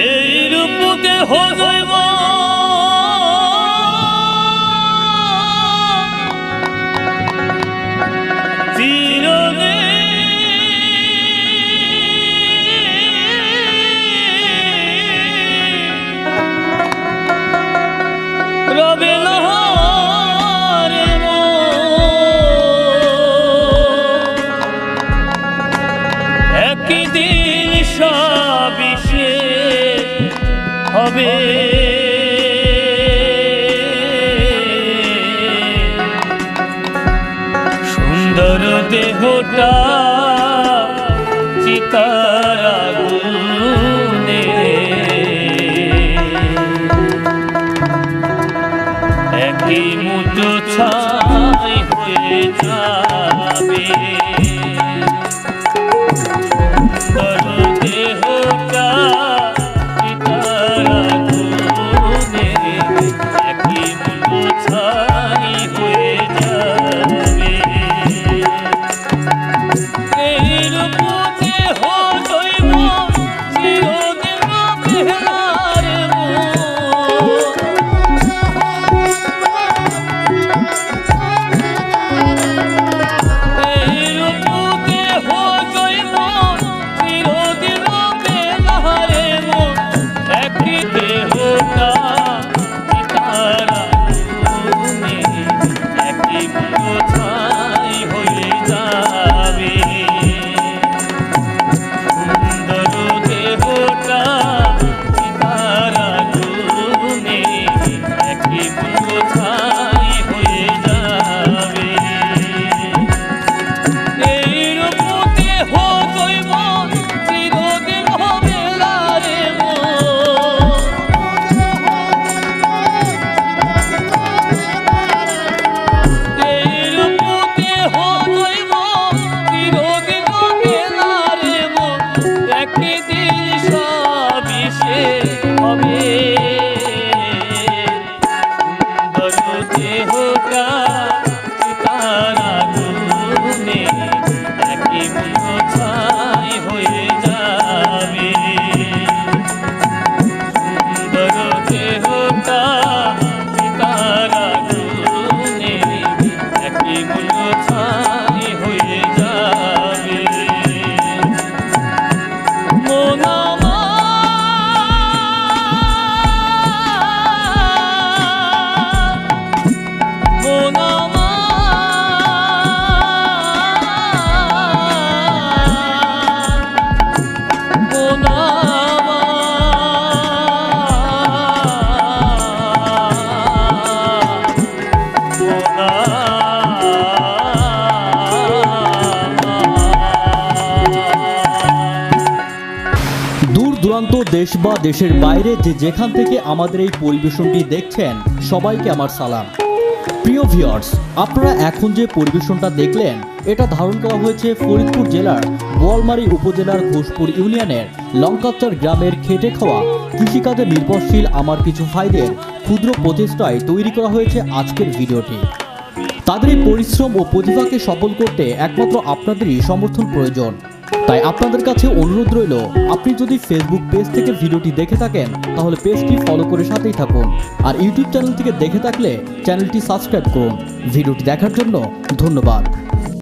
এই রূপতে হইব রবে একদিন সবিশে হবে সুন্দর দেহটা চিতার আগুনে একই মুঠো ছাই হয়ে যাবে দূরান্ত দেশ বা দেশের বাইরে যেখান থেকে আমাদের এই পরিবেশনটি দেখছেন সবাইকে আমার সালাম। প্রিয় ভিউয়ার্স, আপনারা এখন যে পরিবেশনটা দেখলেন এটা ধারণ করা হয়েছে ফরিদপুর জেলার বোয়ালমারী উপজেলার ঘোষপুর ইউনিয়নের লঙ্কাচর গ্রামের খেটে খাওয়া কৃষিকাজে নির্ভরশীল আমার কিছু ভাইদের ক্ষুদ্র প্রচেষ্টায় তৈরি করা হয়েছে আজকের ভিডিওটি। তাদের এই পরিশ্রম ও প্রতিভাকে সফল করতে একমাত্র আপনাদেরই সমর্থন প্রয়োজন। তাই আপনাদের কাছে অনুরোধ রইল, আপনি যদি ফেসবুক পেজ থেকে ভিডিওটি দেখে থাকেন তাহলে পেজটি ফলো করে সাথেই থাকুন, আর ইউটিউব চ্যানেল থেকে দেখে থাকলে চ্যানেলটি সাবস্ক্রাইব করুন। ভিডিওটি দেখার জন্য ধন্যবাদ।